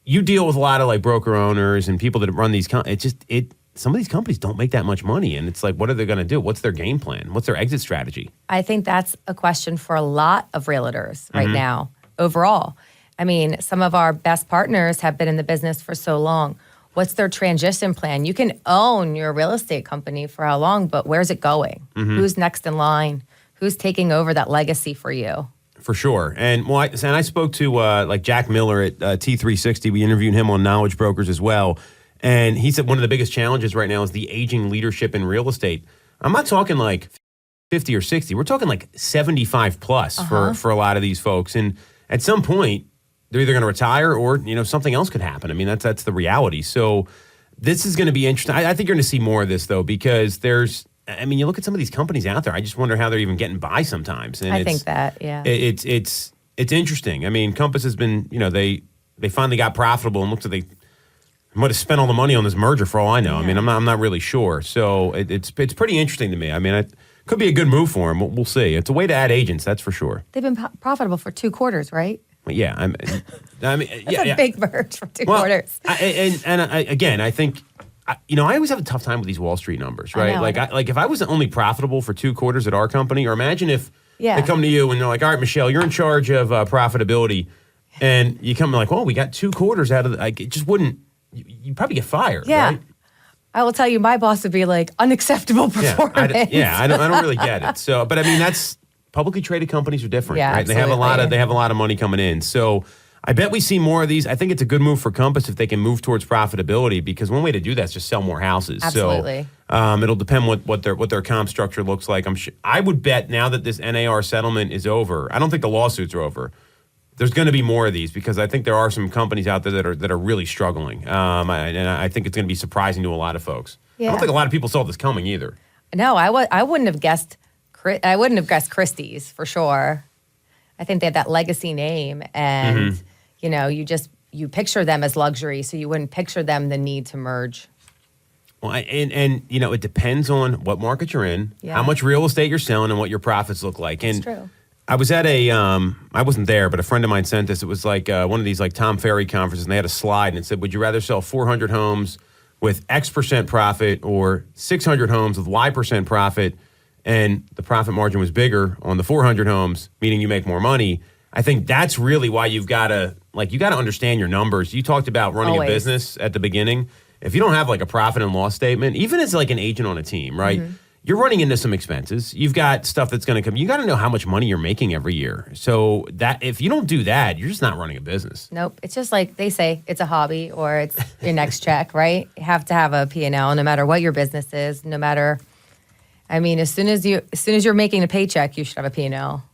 A: you deal with a lot of like broker owners and people that run these companies. Some of these companies don't make that much money, and it's like, what are they going to do? What's their game plan? What's their exit strategy?
B: I think that's a question for a lot of realtors right now, overall. I mean, some of our best partners have been in the business for so long. What's their transition plan? You can own your real estate company for how long, but where's it going? Who's next in line? Who's taking over that legacy for you?
A: For sure. And I spoke to like Jack Miller at T360. We interviewed him on Knowledge Brokers as well. And he said one of the biggest challenges right now is the aging leadership in real estate. I'm not talking like 50 or 60. We're talking like 75 plus for a lot of these folks. And at some point, they're either going to retire or, something else could happen. I mean, that's the reality. So this is going to be interesting. I think you're going to see more of this, though, because you look at some of these companies out there. I just wonder how they're even getting by sometimes. And
B: I think that, yeah.
A: It's interesting. I mean, Compass has been, they finally got profitable and looks like they might have spent all the money on this merger for all I know. Yeah. I mean, I'm not really sure. So it's pretty interesting to me. I mean, it could be a good move for them. We'll see. It's a way to add agents, that's for sure.
B: They've been profitable for 2 quarters, right?
A: Yeah,
B: that's a big merge for 2 quarters.
A: Again, I think, I always have a tough time with these Wall Street numbers, right? Like if I was only profitable for 2 quarters at our company, or imagine if they come to you and they're like, all right, Michelle, you're in charge of profitability, and you come like, well, we got 2 quarters out of it just wouldn't. You'd probably get fired, right?
B: I will tell you, my boss would be like, unacceptable performance.
A: I don't really get it. So, but I mean, that's publicly traded companies are different, right?
B: Absolutely.
A: They have a lot of money coming in. So I bet we see more of these. I think it's a good move for Compass if they can move towards profitability, because one way to do that is just sell more houses.
B: Absolutely.
A: So it'll depend what their comp structure looks like. I would bet now that this NAR settlement is over. I don't think the lawsuits are over. There's going to be more of these because I think there are some companies out there that are really struggling, and I think it's going to be surprising to a lot of folks. Yeah. I don't think a lot of people saw this coming either.
B: No, I wouldn't have guessed. I wouldn't have guessed Christie's for sure. I think they have that legacy name, and you picture them as luxury, so you wouldn't picture them the need to merge.
A: Well, and it depends on what market you're in, how much real estate you're selling, and what your profits look like.
B: That's true.
A: I was at I wasn't there, but a friend of mine sent this. It was like one of these like Tom Ferry conferences, and they had a slide, and it said, would you rather sell 400 homes with X% profit or 600 homes with Y% profit? And the profit margin was bigger on the 400 homes, meaning you make more money. I think that's really why you got to understand your numbers. You talked about running a business at the beginning. If you don't have like a profit and loss statement, even as like an agent on a team, right? Mm-hmm. You're running into some expenses. You've got stuff that's going to come. You got to know how much money you're making every year. So that if you don't do that, you're just not running a business.
B: Nope. It's just like they say, it's a hobby or it's your next check, right? You have to have a P&L no matter what your business is, no matter. I mean, as soon as you're making a paycheck, you should have a P&L.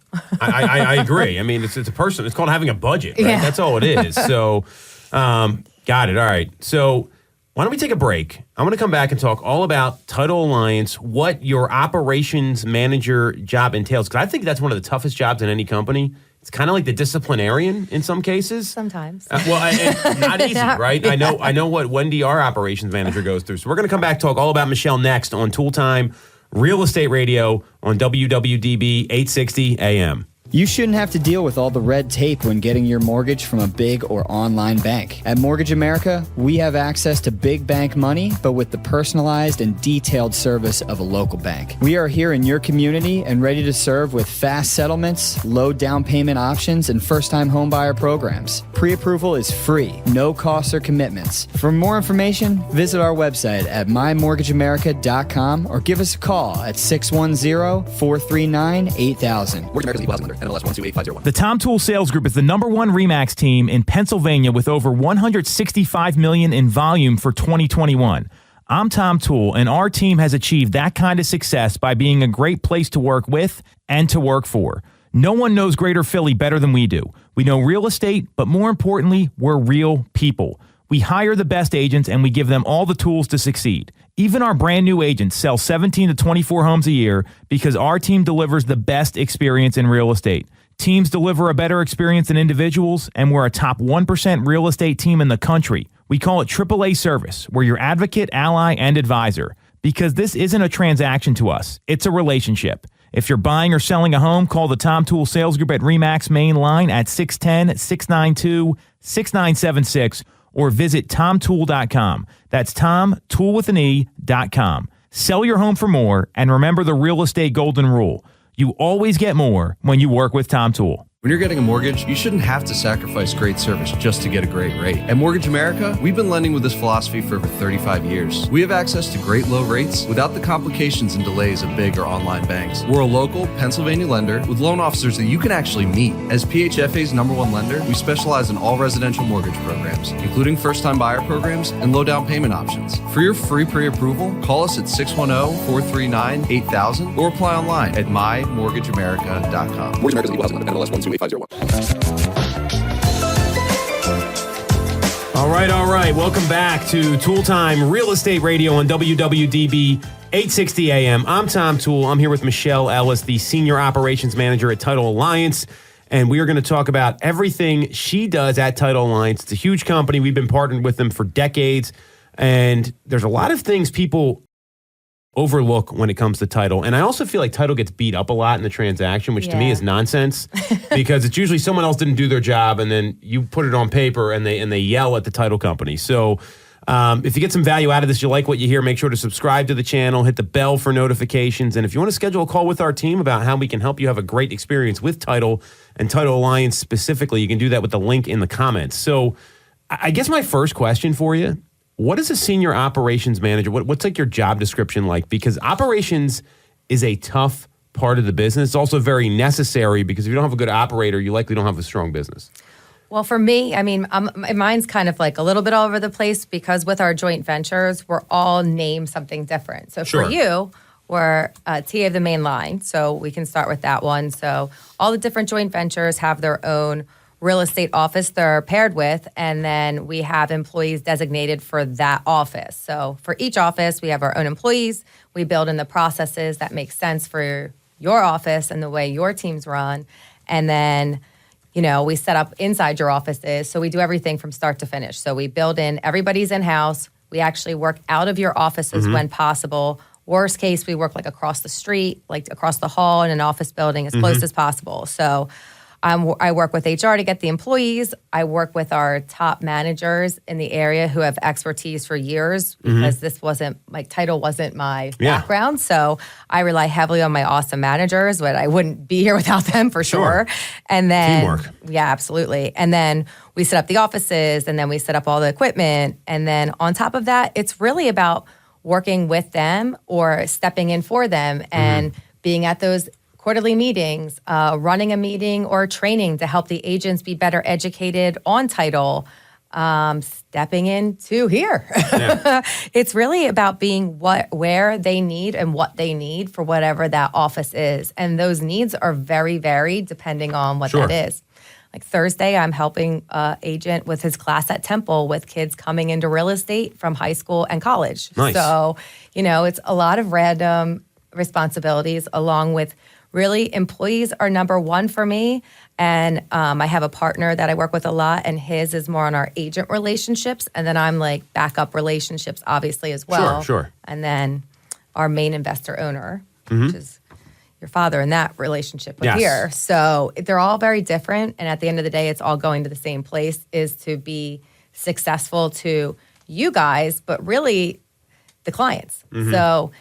A: I agree. I mean, it's a person. It's called having a budget, right? Yeah. That's all it is. So, got it. All right. So, why don't we take a break? I'm going to come back and talk all about Title Alliance, what your operations manager job entails, because I think that's one of the toughest jobs in any company. It's kind of like the disciplinarian in some cases.
B: Sometimes.
A: Not easy, right? I know what Wendy, our operations manager, goes through. So we're going to come back and talk all about Michelle next on Tool Time Real Estate Radio on WWDB AM.
C: You shouldn't have to deal with all the red tape when getting your mortgage from a big or online bank. At Mortgage America, we have access to big bank money, but with the personalized and detailed service of a local bank. We are here in your community and ready to serve with fast settlements, low down payment options, and first-time homebuyer programs. Pre-approval is free, no costs or commitments. For more information, visit our website at mymortgageamerica.com or give us a call at 610-439-8000.
D: Mortgage America's equal housing lender. NMLS 128501.
E: The Tom Toole Sales Group is the #1 RE/MAX team in Pennsylvania with over $165 million in volume for 2021. I'm Tom Toole, and our team has achieved that kind of success by being a great place to work with and to work for. No one knows Greater Philly better than we do. We know real estate, but more importantly, we're real people. We hire the best agents and we give them all the tools to succeed. Even our brand new agents sell 17 to 24 homes a year because our team delivers the best experience in real estate. Teams deliver a better experience than individuals, and we're a top 1% real estate team in the country. We call it AAA service. We're your advocate, ally, and advisor. Because this isn't a transaction to us, it's a relationship. If you're buying or selling a home, call the Tom Toole Sales Group at RE/MAX main line at 610-692-6976 or visit tomtoole.com. That's tomtoole.com. Sell your home for more, and remember the real estate golden rule. You always get more when you work with Tom Toole.
D: When you're getting a mortgage, you shouldn't have to sacrifice great service just to get a great rate. At Mortgage America, we've been lending with this philosophy for over 35 years. We have access to great low rates without the complications and delays of big or online banks. We're a local Pennsylvania lender with loan officers that you can actually meet. As PHFA's #1 lender, we specialize in all residential mortgage programs, including first-time buyer programs and low down payment options. For your free pre-approval, call us at 610-439-8000 or apply online at mymortgageamerica.com.
B: Mortgage
D: America's equal housing lender, NMLS 12850.
A: All right. Welcome back to Toole Time Real Estate Radio on WWDB 860 AM. I'm Tom Toole. I'm here with Michelle Ellis, the Senior Operations Manager at Title Alliance, and we are going to talk about everything she does at Title Alliance. It's a huge company. We've been partnered with them for decades, and there's a lot of things people overlook when it comes to title. And I also feel like title gets beat up a lot in the transaction, which to me is nonsense because it's usually someone else didn't do their job and then you put it on paper and they yell at the title company. So if you get some value out of this, you like what you hear, make sure to subscribe to the channel, hit the bell for notifications. And if you want to schedule a call with our team about how we can help you have a great experience with Title and Title Alliance specifically, you can do that with the link in the comments. So I guess my first question for you, what is a senior operations manager? What's like your job description like? Because operations is a tough part of the business. It's also very necessary because if you don't have a good operator, you likely don't have a strong business.
B: Well, for me, I mean, mine's kind of like a little bit all over the place because with our joint ventures, we're all named something different. So for you, we're TA of the main line. So we can start with that one. So all the different joint ventures have their own real estate office they're paired with, and then we have employees designated for that office. So for each office, we have our own employees. We build in the processes that make sense for your office and the way your teams run. And then, we set up inside your offices. So we do everything from start to finish. So we build in everybody's in-house. We actually work out of your offices when possible. Worst case, we work like across the street, like across the hall in an office building as close as possible. So I work with HR to get the employees. I work with our top managers in the area who have expertise for years because this wasn't, title wasn't my background. So I rely heavily on my awesome managers, but I wouldn't be here without them for sure. And then,
A: teamwork.
B: Yeah, absolutely. And then we set up the offices and then we set up all the equipment. And then on top of that, it's really about working with them or stepping in for them and being at those quarterly meetings, running a meeting or training to help the agents be better educated on title, stepping into here. It's really about being where they need and what they need for whatever that office is. And those needs are very varied depending on what that is. Like Thursday, I'm helping an agent with his class at Temple with kids coming into real estate from high school and college.
A: Nice.
B: So, it's a lot of random responsibilities along with really, employees are number one for me. And I have a partner that I work with a lot, and his is more on our agent relationships. And then I'm like backup relationships, obviously, as well.
A: Sure.
B: And then our main investor owner, which is your father in that relationship with here. So they're all very different. And at the end of the day, it's all going to the same place, is to be successful to you guys, but really the clients. So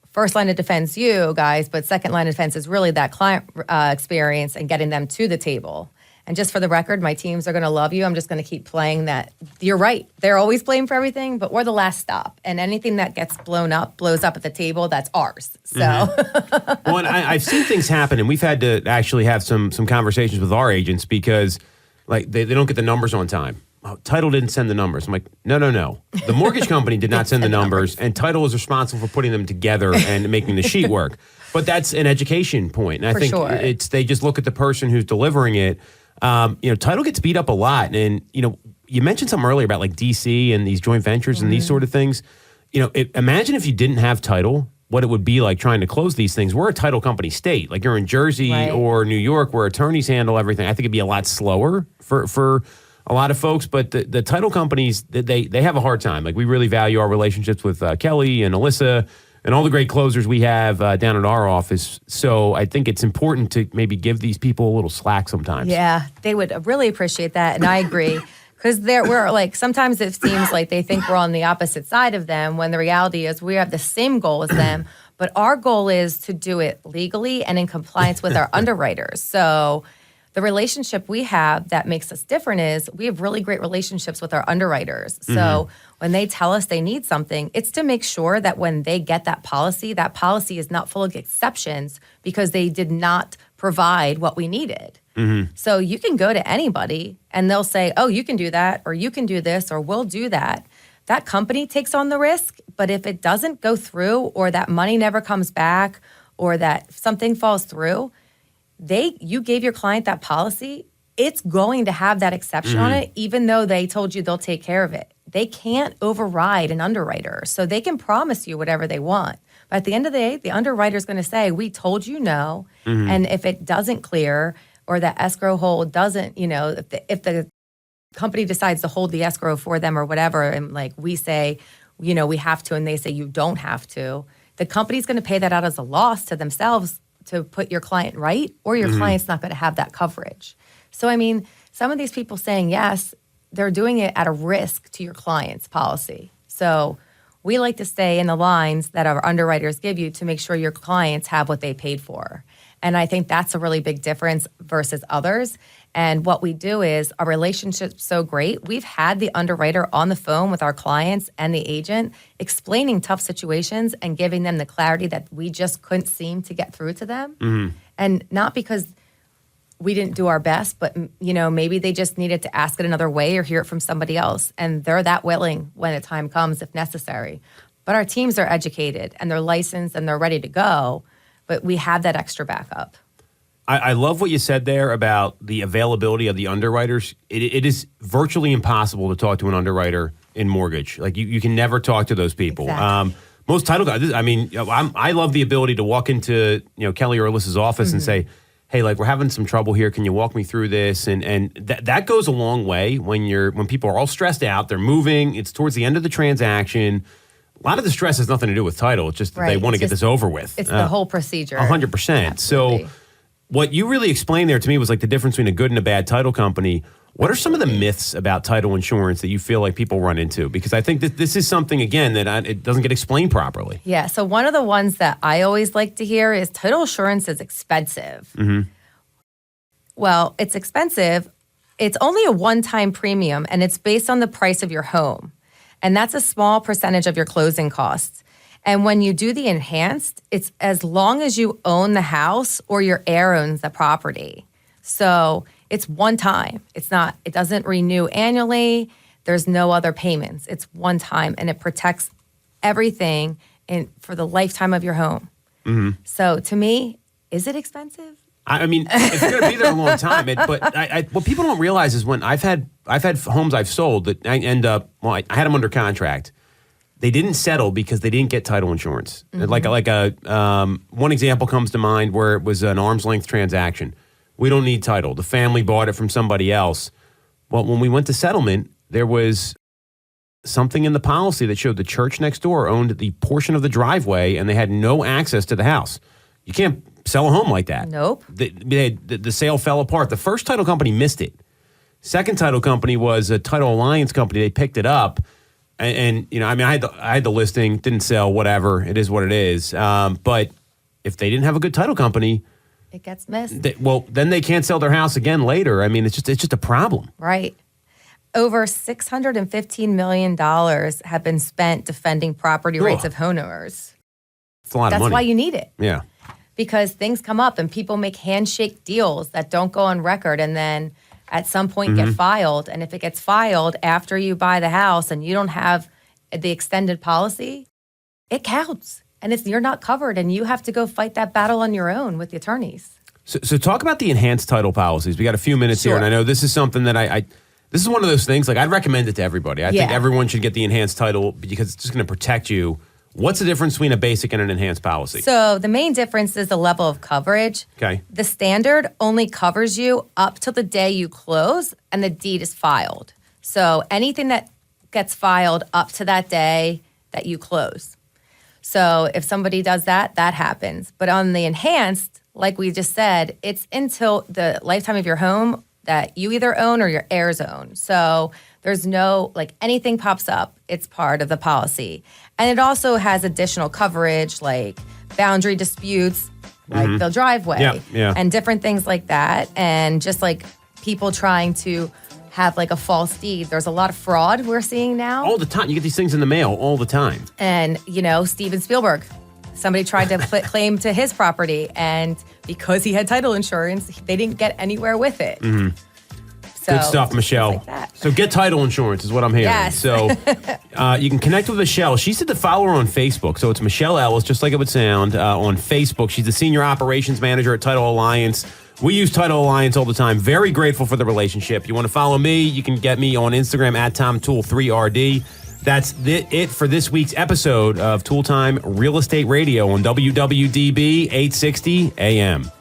B: first line of defense, you guys, but second line of defense is really that client experience and getting them to the table. And just for the record, my teams are going to love you. I'm just going to keep playing that. You're right. They're always blamed for everything, but we're the last stop. And anything that gets blows up at the table, that's ours. So,
A: Well, and I've seen things happen, and we've had to actually have some conversations with our agents because they don't get the numbers on time. Title didn't send the numbers. I'm like, no. The mortgage company did not send the numbers, and Title is responsible for putting them together and making the sheet work. But that's an education point. And I think they just look at the person who's delivering it. Title gets beat up a lot. And, you mentioned something earlier about like DC and these joint ventures and these sort of things. Imagine if you didn't have title, what it would be like trying to close these things. We're a title company state. Like you're in Jersey or New York where attorneys handle everything. I think it'd be a lot slower for a lot of folks, but the title companies, they have a hard time. Like we really value our relationships with Kelly and Alyssa and all the great closers we have down at our office. So I think it's important to maybe give these people a little slack sometimes.
B: Yeah, they would really appreciate that, and I agree. Because we're like, sometimes it seems like they think we're on the opposite side of them when the reality is we have the same goal as them, but our goal is to do it legally and in compliance with our underwriters. So the relationship we have that makes us different is we have really great relationships with our underwriters. So when they tell us they need something, it's to make sure that when they get that policy is not full of exceptions because they did not provide what we needed. So you can go to anybody and they'll say, oh, you can do that, or you can do this, or we'll do that. That company takes on the risk, but if it doesn't go through or that money never comes back or that something falls through, you gave your client that policy, it's going to have that exception on it, even though they told you they'll take care of it. They can't override an underwriter, so they can promise you whatever they want. But at the end of the day, the underwriter is going to say, we told you no, and if it doesn't clear or that escrow hold doesn't, if the company decides to hold the escrow for them or whatever, and like we say, we have to, and they say you don't have to, the company's going to pay that out as a loss to themselves to put your client right, or your client's not going to have that coverage. So, I mean, some of these people saying yes, they're doing it at a risk to your client's policy. So we like to stay in the lines that our underwriters give you to make sure your clients have what they paid for. And I think that's a really big difference versus others. And what we do is our relationship's so great. We've had the underwriter on the phone with our clients and the agent explaining tough situations and giving them the clarity that we just couldn't seem to get through to them. And not because we didn't do our best, but maybe they just needed to ask it another way or hear it from somebody else. And they're that willing when the time comes if necessary. But our teams are educated and they're licensed and they're ready to go. But we have that extra backup.
A: I love what you said there about the availability of the underwriters. It is virtually impossible to talk to an underwriter in mortgage. Like you can never talk to those people.
B: Exactly.
A: Most title guys, I love the ability to walk into Kelly or Alyssa's office and say, hey, like we're having some trouble here. Can you walk me through this? And that goes a long way when people are all stressed out. They're moving. It's towards the end of the transaction. A lot of the stress has nothing to do with title. It's just that they want to get this over with.
B: It's the whole procedure.
A: 100%. So what you really explained there to me was like the difference between a good and a bad title company. What are some of the myths about title insurance that you feel like people run into? Because I think that this is something, again, that it doesn't get explained properly.
B: Yeah. So one of the ones that I always like to hear is title insurance is expensive. Well, it's expensive. It's only a one-time premium, and it's based on the price of your home. And that's a small percentage of your closing costs. And when you do the enhanced, it's as long as you own the house or your heir owns the property. So it's one time. It doesn't renew annually. There's no other payments. It's one time, and it protects everything for the lifetime of your home. So to me, is it expensive?
A: I mean, it's going to be there a long time. But what people don't realize is when I've had homes I've sold that I end up, I had them under contract. They didn't settle because they didn't get title insurance. One example comes to mind where it was an arm's length transaction. We don't need title. The family bought it from somebody else. Well, when we went to settlement, there was something in the policy that showed the church next door owned the portion of the driveway and they had no access to the house. You can't sell a home like that.
B: Nope.
A: The sale fell apart. The first title company missed it. Second title company was a title alliance company. They picked it up. And I had the listing, didn't sell, whatever. It is what it is. But if they didn't have a good title company,
B: it gets missed.
A: Then they can't sell their house again later. I mean, it's just a problem.
B: Right. Over $615 million have been spent defending property rights of homeowners.
A: It's a lot of money.
B: That's why you need it.
A: Yeah.
B: Because things come up and people make handshake deals that don't go on record and then at some point get filed. And if it gets filed after you buy the house and you don't have the extended policy, it counts. And you're not covered and you have to go fight that battle on your own with the attorneys.
A: So talk about the enhanced title policies. We got a few minutes here, and I know this is something that This is one of those things, like I'd recommend it to everybody. I think
B: Yeah.
A: everyone should get the enhanced title because it's just going to protect you. What's the difference between a basic and an enhanced policy?
B: So the main difference is the level of coverage.
A: Okay.
B: The standard only covers you up till the day you close and the deed is filed. So anything that gets filed up to that day that you close. So if somebody does that, that happens. But on the enhanced, like we just said, it's until the lifetime of your home that you either own or your heirs own. So there's no, like anything pops up, it's part of the policy. And it also has additional coverage like boundary disputes, like the driveway and different things like that. And just like people trying to have like a false deed. There's a lot of fraud we're seeing now.
A: All the time. You get these things in the mail all the time.
B: And, you know, Steven Spielberg, somebody tried to put claim to his property, and because he had title insurance, they didn't get anywhere with it. So,
A: Good stuff, Michelle.
B: like that.
A: So get title insurance is what I'm hearing.
B: Yes.
A: So you can connect with Michelle. She said to follow her on Facebook. So it's Michelle Ellis, just like it would sound, on Facebook. She's the Senior Operations Manager at Title Alliance. We use Title Alliance all the time. Very grateful for the relationship. You want to follow me, you can get me on Instagram at TomToole3RD. That's it for this week's episode of Toole Time Real Estate Radio on WWDB 860 AM.